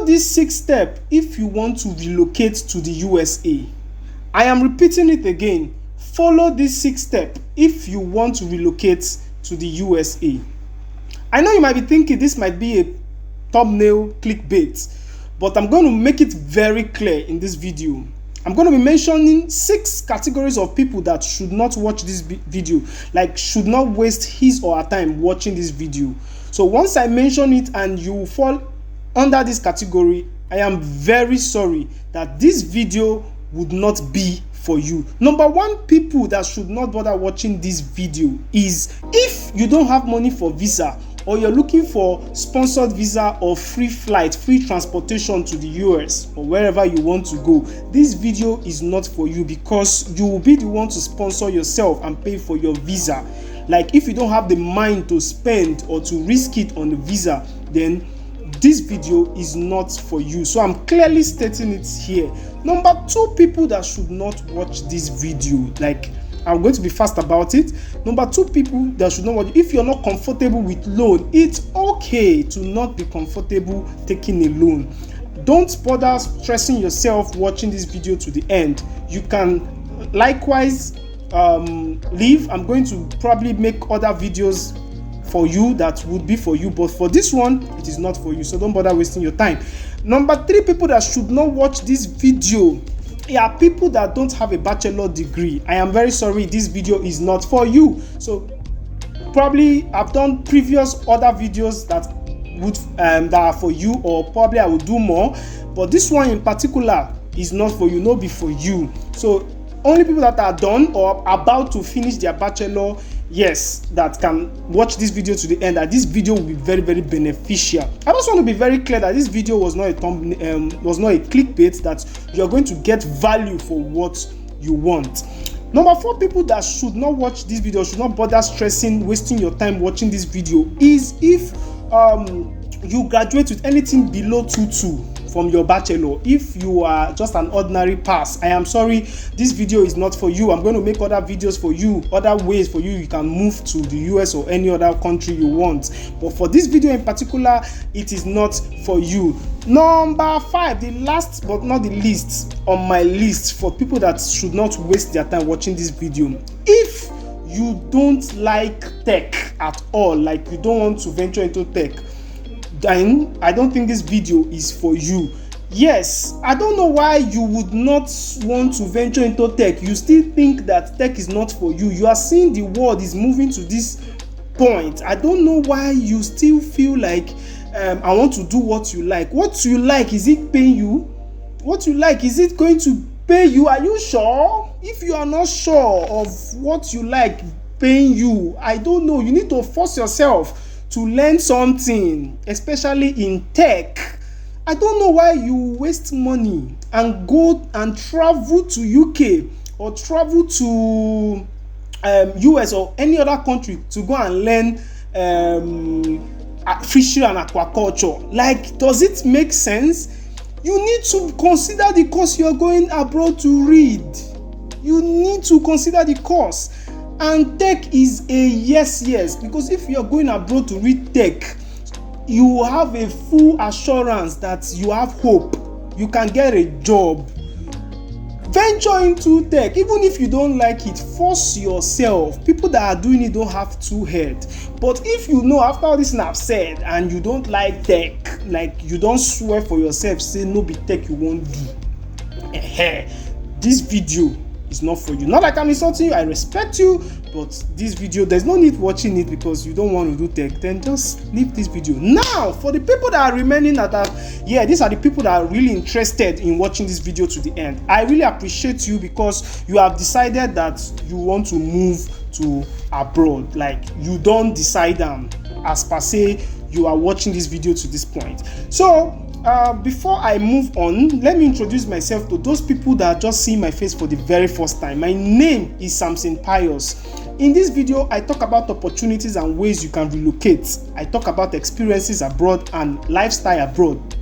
Follow this 6 steps if you want to relocate to the USA. I am repeating it again. Follow this 6 steps if you want to relocate to the USA. I know you might be thinking this might be a thumbnail clickbait, but I'm going to make it very clear in this video. I'm going to be mentioning 6 categories of people that should not watch this video, like should not waste his or her time watching this video. So once I mention it and you fall under this category, I am very sorry that this video would not be for you. Number 1 people that should not bother watching this video is if you don't have money for visa, or you're looking for sponsored visa or free flight, free transportation to the US or wherever you want to go. This video is not for you because you will be the one to sponsor yourself and pay for your visa. Like if you don't have the mind to spend or to risk it on the visa, then this video is not for you. So I'm clearly stating it here. Number 2 people that should not watch this video, like I'm going to be fast about it. Number 2 people that should not watch. If you're not comfortable with loan, it's okay to not be comfortable taking a loan. Don't bother stressing yourself watching this video to the end. You can likewise leave. I'm going to probably make other videos for you that would be for you, but for this one it is not for you, so don't bother wasting your time. Number 3 people that should not watch this video are people that don't have a bachelor degree. I am very sorry, this video is not for you. So probably I've done previous other videos that would that are for you, or probably I will do more, but this one in particular is not for you, not be for you. So only people that are done or about to finish their bachelor, yes, that can watch this video to the end, that this video will be very, very beneficial. I just want to be very clear that this video was not a was not a clickbait, that you're going to get value for what you want. Number 4 people that should not watch this video, should not bother stressing, wasting your time watching this video, is if you graduate with anything below 2.2 from your bachelor. If you are just an ordinary pass, I am sorry, this video is not for you. I'm going to make other videos for you, other ways for you can move to the US or any other country you want, but for this video in particular, it is not for you. Number 5, the last but not the least on my list for people that should not waste their time watching this video, if you don't like tech at all, like you don't want to venture into tech, then I don't think this video is for you. Yes, I don't know why you would not want to venture into tech. You still think that tech is not for you. You are seeing the world is moving to this point. I don't know why you still feel like I want to do what you like. What you like, is it paying you? What you like, is it going to pay you? Are you sure? If you are not sure of what you like paying you, I don't know, you need to force yourself to learn something, especially in tech. I don't know why you waste money and go and travel to UK or travel to US or any other country to go and learn fishery and aquaculture. Like, does it make sense? You need to consider the course you are going abroad to read. You need to consider the course. And tech is a yes, because if you are going abroad to read tech, you have a full assurance that you have hope, you can get a job. Venture into tech, even if you don't like it, force yourself. People that are doing it don't have 2 heads. But if you know after all this I've said and you don't like tech, like you don't swear for yourself, say no be tech you won't do, this video is not for you. Not like I'm insulting you, I respect you, but this video, there's no need watching it because you don't want to do tech. Then just leave this video. Now, for the people that are remaining, that are, these are the people that are really interested in watching this video to the end. I really appreciate you because you have decided that you want to move to abroad. Like, you don't decide as per se, you are watching this video to this point. So before I move on, let me introduce myself to those people that are just seeing my face for the very first time. My name is Samson Pius. In this video, I talk about opportunities and ways you can relocate. I talk about experiences abroad and lifestyle abroad.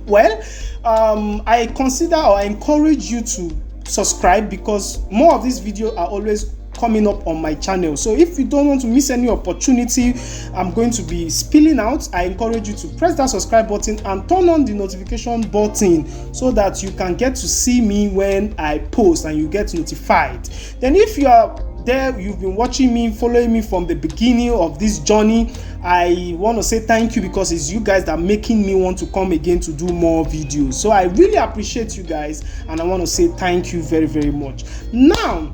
Well, I consider or I encourage you to subscribe because more of these videos are always coming up on my channel. So if you don't want to miss any opportunity I'm going to be spilling out, I encourage you to press that subscribe button and turn on the notification button so that you can get to see me when I post and you get notified. Then if you are there, you've been watching me, following me from the beginning of this journey, I want to say thank you, because it's you guys that are making me want to come again to do more videos. So I really appreciate you guys, and I want to say thank you very, very much. Now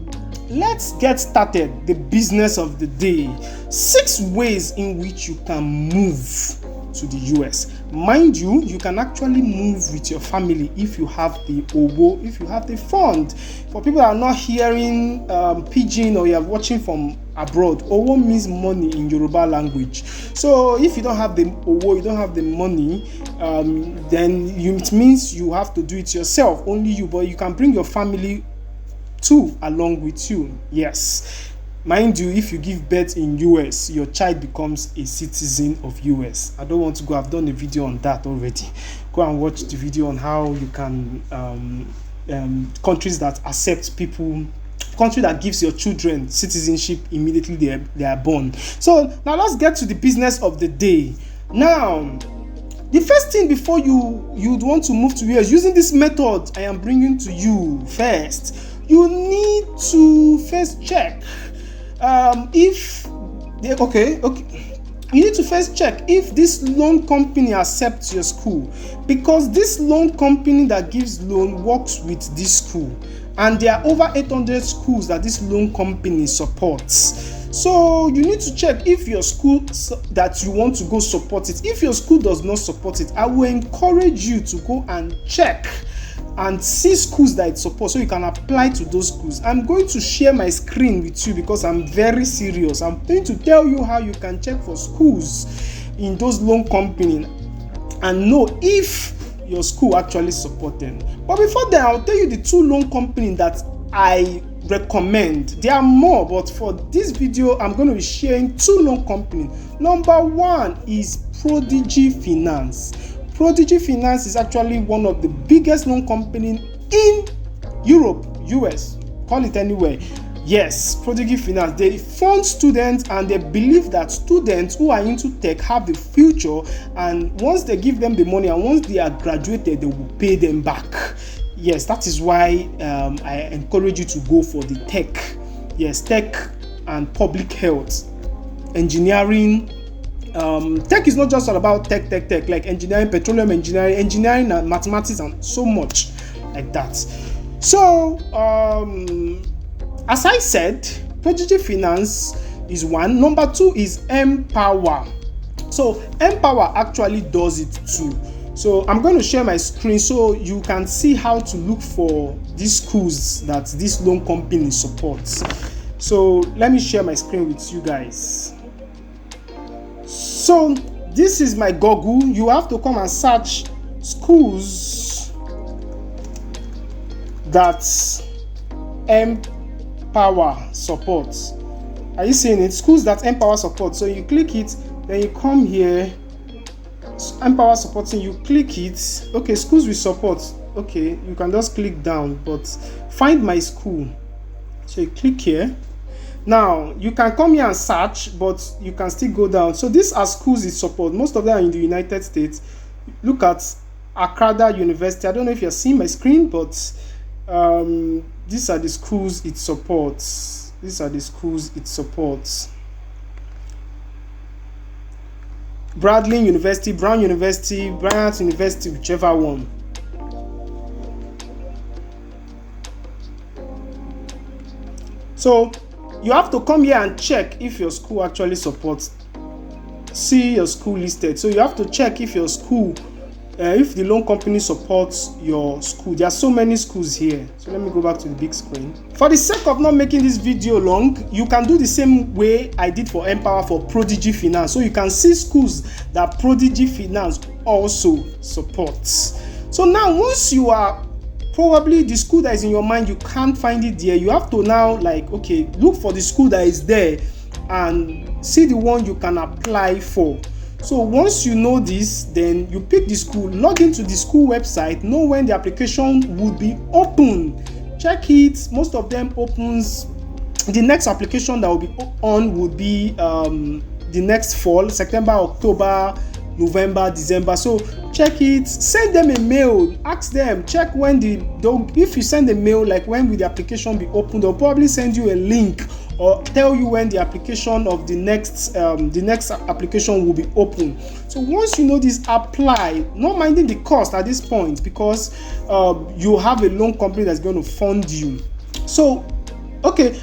let's get started. The business of the day: 6 ways in which you can move to the US. Mind you, you can actually move with your family if you have the owo, if you have the fund. For people that are not hearing pidgin, or you are watching from abroad, owo means money in Yoruba language. So if you don't have the owo, you don't have the money, then it means you have to do it yourself, only you, but you can bring your family too along with you. Yes. Mind you, if you give birth in US, your child becomes a citizen of US. I don't want to go, I've done a video on that already. Go and watch the video on how you can countries that accept people, country that gives your children citizenship immediately they are born. So now let's get to the business of the day. Now the first thing before you'd want to move to US using this method I am bringing to you first, you need to first check you need to first check if this loan company accepts your school, because this loan company that gives loan works with this school, and there are over 800 schools that this loan company supports. So you need to check if your school that you want to go support it. If your school does not support it, I will encourage you to go and check and see schools that it supports so you can apply to those schools. I'm going to share my screen with you because I'm very serious. I'm going to tell you how you can check for schools in those loan companies and know if your school actually supports them. But before then, I'll tell you the 2 loan companies that I recommend. There are more, but for this video I'm going to be sharing 2 loan companies. Number 1 is Prodigy Finance. Prodigy Finance is actually one of the biggest loan companies in Europe, US, call it anywhere. Yes, Prodigy Finance, they fund students and they believe that students who are into tech have the future, and once they give them the money and once they are graduated, they will pay them back. Yes, that is why I encourage you to go for the tech. Yes, tech and public health, engineering. Tech is not just all about tech like engineering, petroleum engineering and mathematics and so much like that. So as I said, Prodigy Finance is one. Number 2 is Empower. So Empower actually does it too. So I'm going to share my screen so you can see how to look for these schools that this loan company supports. So let me share my screen with you guys. So this is my Google. You have to come and search schools that Empower supports. Are you seeing it? Schools that Empower supports. So you click it, then you come here, Empower supporting, you click it. Okay, schools we support. Okay, you can just click down, but find my school. So you click here. Now you can come here and search, but you can still go down. So these are schools it supports. Most of them are in the United States. Look at Accredited University. I don't know if you're seeing my screen, but these are the schools it supports. These are the schools it supports. Bradley University, Brown University, Bryant University, whichever one. So you have to come here and check if your school actually supports. See your school listed. So you have to check if your school, if the loan company supports your school. There are so many schools here. So let me go back to the big screen. For the sake of not making this video long, you can do the same way I did for Empower for Prodigy Finance. So you can see schools that Prodigy Finance also supports. So now once you are probably the school that is in your mind, you can't find it there, you have to now okay, look for the school that is there and see the one you can apply for. So once you know this, then you pick the school, log into the school website, know when the application will be open, check it. Most of them opens The next application that will be on would be the next fall, September, October, November, December. So check it, send them a mail, ask them, check when if you send a mail, like when will the application be opened, they'll probably send you a link or tell you when the application of the next application will be open. So once you know this, apply, not minding the cost at this point, because you have a loan company that's going to fund you. So okay,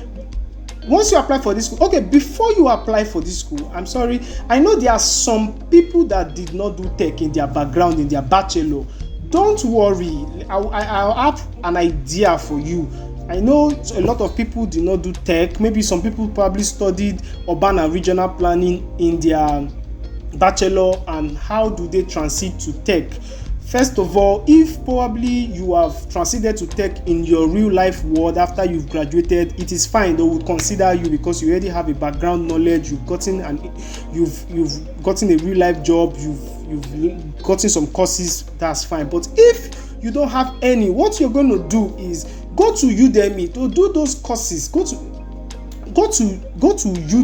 once you apply for this school, okay, before you apply for this school, I'm sorry, I know there are some people that did not do tech in their background, in their bachelor. Don't worry, I'll have an idea for you. I know a lot of people did not do tech. Maybe some people probably studied urban and regional planning in their bachelor, and how do they transit to tech? First of all, if probably you have transited to tech in your real life world after you've graduated, it is fine. They would consider you because you already have a background knowledge. You've gotten a real life job. You've gotten some courses. That's fine. But if you don't have any, what you're going to do is go to Udemy to do those courses. Go to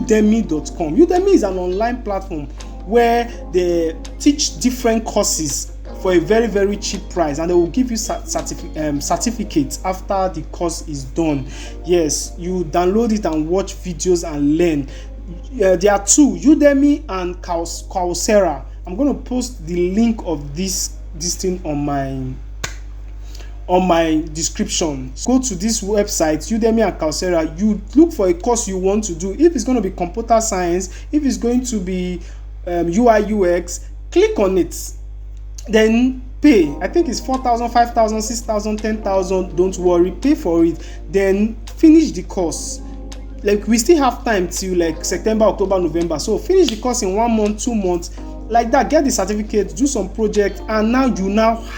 udemy.com. Udemy is an online platform where they teach different courses for a very, very cheap price, and they will give you certificates after the course is done. Yes, you download it and watch videos and learn. There are two, Udemy and Coursera. I'm going to post the link of this thing on my description. Go to this website, Udemy and Coursera. You look for a course you want to do. If it's going to be computer science, if it's going to be UI UX, click on it. Then pay. I think it's 4,000, 5,000, 6,000, 10,000. Don't worry, pay for it. Then finish the course. Like, we still have time till like September, October, November. So finish the course in 1 month, 2 months, like that. Get the certificate, do some project, and now you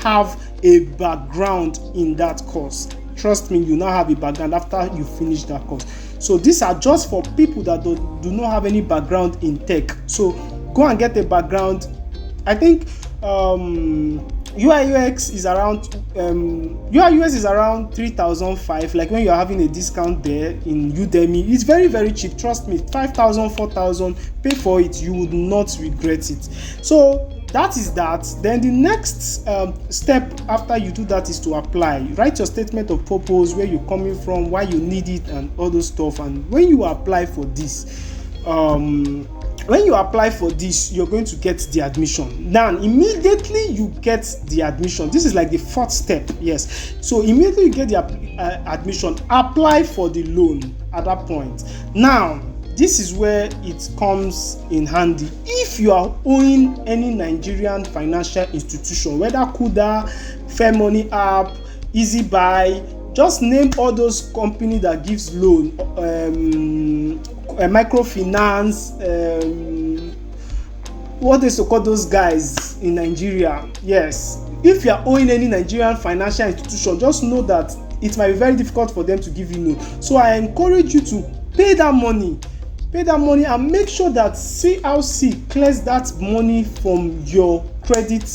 have a background in that course. Trust me, you now have a background after you finish that course. So these are just for people that do not have any background in tech. So go and get a background. I think UI UX is around 3,500. Like when you're having a discount there in Udemy, it's very, very cheap. Trust me, 5,000, 4,000, pay for it. You would not regret it. So that is that. Then the next step after you do that is to apply. Write your statement of purpose, where you're coming from, why you need it, and all those stuff. And when you apply for this, you're going to get the admission. Now, immediately you get the admission. This is like the fourth step. Yes. So immediately you get the admission, apply for the loan at that point. Now, this is where it comes in handy. If you are owing any Nigerian financial institution, whether Kuda, Fair Money App, Easy Buy, just name all those companies that gives loan, microfinance, what they call those guys in Nigeria. Yes, if you are owing any Nigerian financial institution, just know that it might be very difficult for them to give you loan. So I encourage you to pay that money, and make sure that CLC clears that money from your credit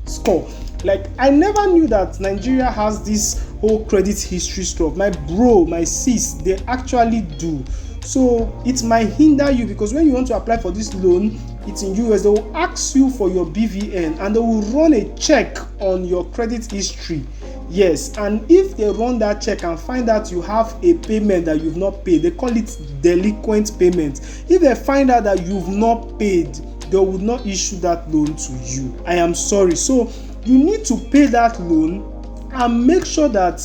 score. Like, I never knew that Nigeria has this whole credit history stuff. My bro, my sis, they actually do. So it might hinder you, because when you want to apply for this loan, it's in US, they will ask you for your BVN and they will run a check on your credit history. Yes, and if they run that check and find out you have a payment that you've not paid, they call it delinquent payment. If they find out that you've not paid, they would not issue that loan to you. I am sorry. So you need to pay that loan, and make sure that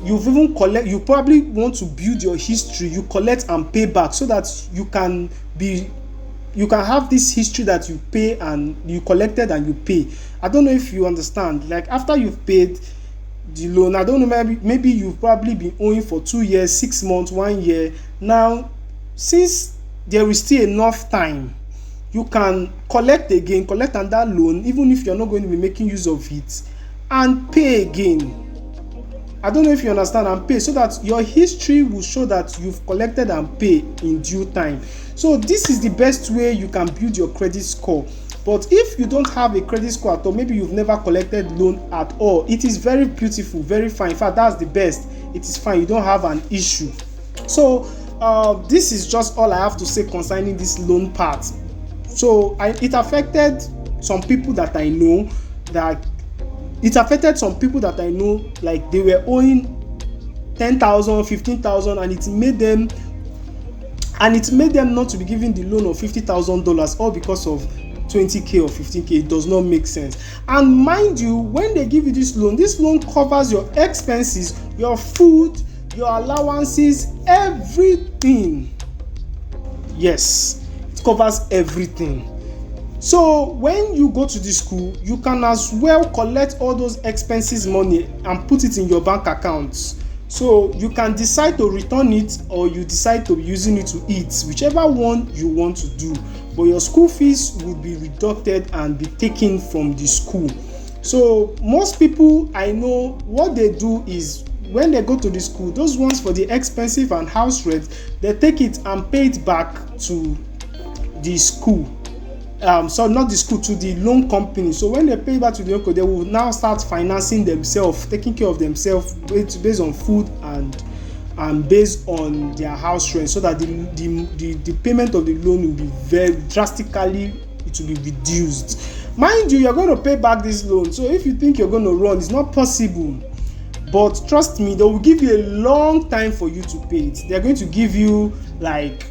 you've even you probably want to build your history. You collect and pay back, so that you can have this history that you pay and you collected and you pay. I don't know if you understand. Like, after you've paid the loan, I don't know, maybe you've probably been owing for 2 years, 6 months, 1 year. Now, since there is still enough time, you can collect on that loan, even if you're not going to be making use of it, and pay again. I don't know if you understand, and pay, so that your history will show that you've collected and pay in due time. So this is the best way you can build your credit score. But if you don't have a credit score at all, maybe you've never collected loan at all, it is very beautiful, very fine. In fact, that's the best. It is fine. You don't have an issue. So this is just all I have to say concerning this loan part. So it affected some people that I know, like they were owing 10,000, 15,000, and it made them not to be given the loan of $50,000 all because of 20k or 15k. It does not make sense. And mind you, when they give you this loan covers your expenses, your food, your allowances, everything. Yes, it covers everything. So when you go to the school, you can as well collect all those expenses money and put it in your bank accounts. So you can decide to return it, or you decide to be using it to eat, whichever one you want to do. But your school fees will be deducted and be taken from the school. So most people I know, what they do is when they go to the school, those ones for the expensive and house rent, they take it and pay it back to the school. Not the school, to the loan company. So when they pay back to the loan company, they will now start financing themselves, taking care of themselves based on food and based on their house rent, so that the payment of the loan will be very drastically, it will be reduced. Mind you, you're going to pay back this loan. So if you think you're going to run, it's not possible. But trust me, they will give you a long time for you to pay it. They're going to give you like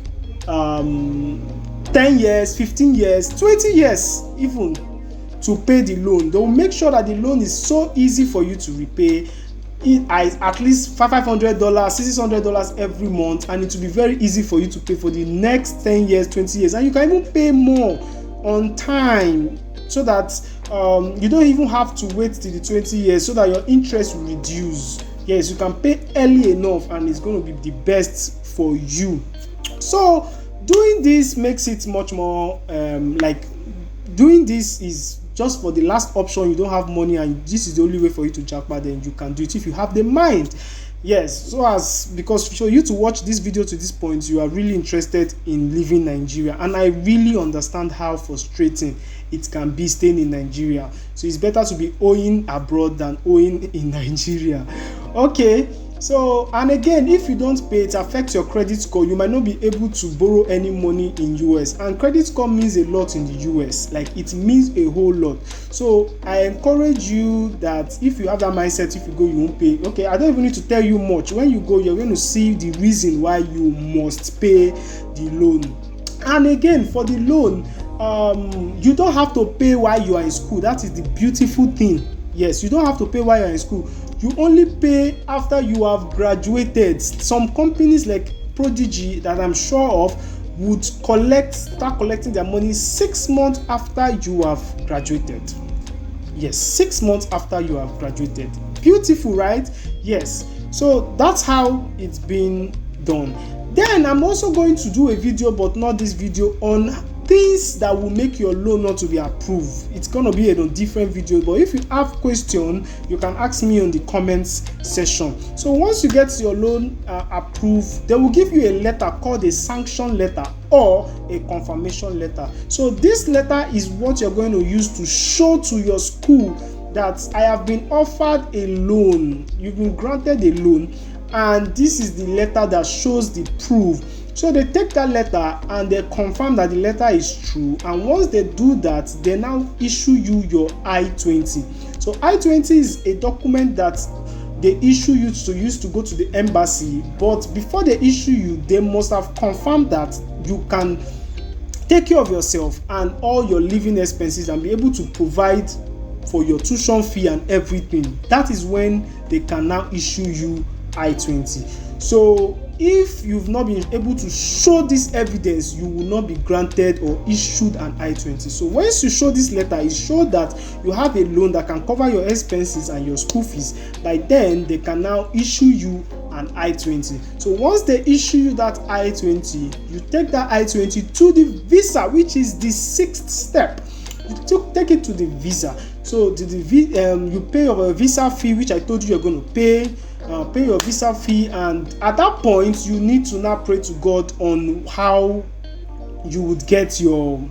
10 years, 15 years, 20 years even to pay the loan. They will make sure that the loan is so easy for you to repay. At least $500, $600 every month, and it will be very easy for you to pay for the next 10 years, 20 years, and you can even pay more on time, so that you don't even have to wait till the 20 years, so that your interest will reduce. Yes, you can pay early enough, and it's going to be the best for you. So doing this makes it much more doing this is just for the last option. You don't have money and this is the only way for you to jackpot, then you can do it if you have the mind. Yes, because for you to watch this video to this point, you are really interested in leaving Nigeria, and I really understand how frustrating it can be staying in Nigeria. So it's better to be owing abroad than owing in Nigeria. Okay, so, and again, if you don't pay, it affects your credit score. You might not be able to borrow any money in US, and credit score means a lot in the US. Like, it means a whole lot. So I encourage you that if you have that mindset, if you go, you won't pay. Okay, I don't even need to tell you much. When you go, you're going to see the reason why you must pay the loan. And again, for the loan, you don't have to pay while you are in school. That is the beautiful thing. Yes, you don't have to pay while you're in school. You only pay after you have graduated. Some companies like Prodigy, that I'm sure of, would start collecting their money 6 months after you have graduated. Yes, 6 months after you have graduated. Beautiful, right? Yes. So that's how it's been done. Then I'm also going to do a video, but not this video, on things that will make your loan not to be approved. It's gonna be a different video, but if you have question, you can ask me on the comments section. So once you get your loan approved, they will give you a letter called a sanction letter or a confirmation letter. So this letter is what you're going to use to show to your school that I have been offered a loan, you've been granted a loan, and this is the letter that shows the proof. So they take that letter and they confirm that the letter is true, and once they do that, they now issue you your I-20. So I-20 is a document that they issue you to use to go to the embassy, but before they issue you, they must have confirmed that you can take care of yourself and all your living expenses and be able to provide for your tuition fee and everything. That is when they can now issue you I-20. So if you've not been able to show this evidence, you will not be granted or issued an I-20. So once you show this letter, it shows that you have a loan that can cover your expenses and your school fees. By then, they can now issue you an I-20. So once they issue you that I-20, you take that I-20 to the visa, which is the 6th step. You take it to the visa. So you pay your visa fee, which I told you you're going to pay. Pay your visa fee, and at that point you need to now pray to God on how you would get your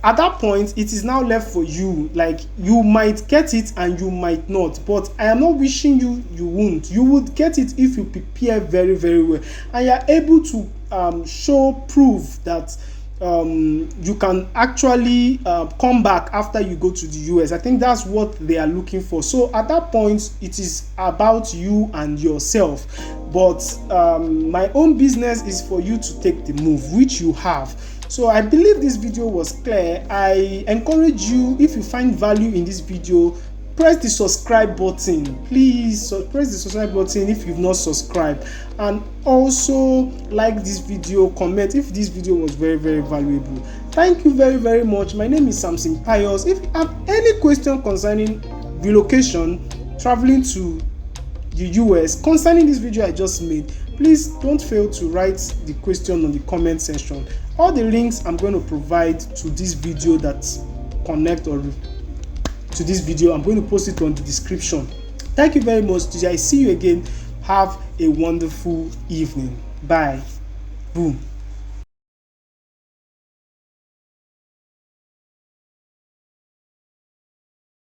At that point, it is now left for you. Like, you might get it and you might not, but I am not wishing you won't. You would get it if you prepare very, very well, and you are able to show proof that you can actually come back after you go to the US. I think that's what they are looking for. So at that point, it is about you and yourself. But my own business is for you to take the move, which you have. So I believe this video was clear. I encourage you, if you find value in this video, press the subscribe button. Please press the subscribe button if you've not subscribed, and also like this video, comment if this video was very, very valuable. Thank you very, very much. My name is Samson Pius. If you have any question concerning relocation, traveling to the US, concerning this video I just made, please don't fail to write the question on the comment section. All the links I'm going to provide to this video that connect or to this video, I'm going to post it on the description. Thank you very much. I see you again. Have a wonderful evening. Bye. Boom.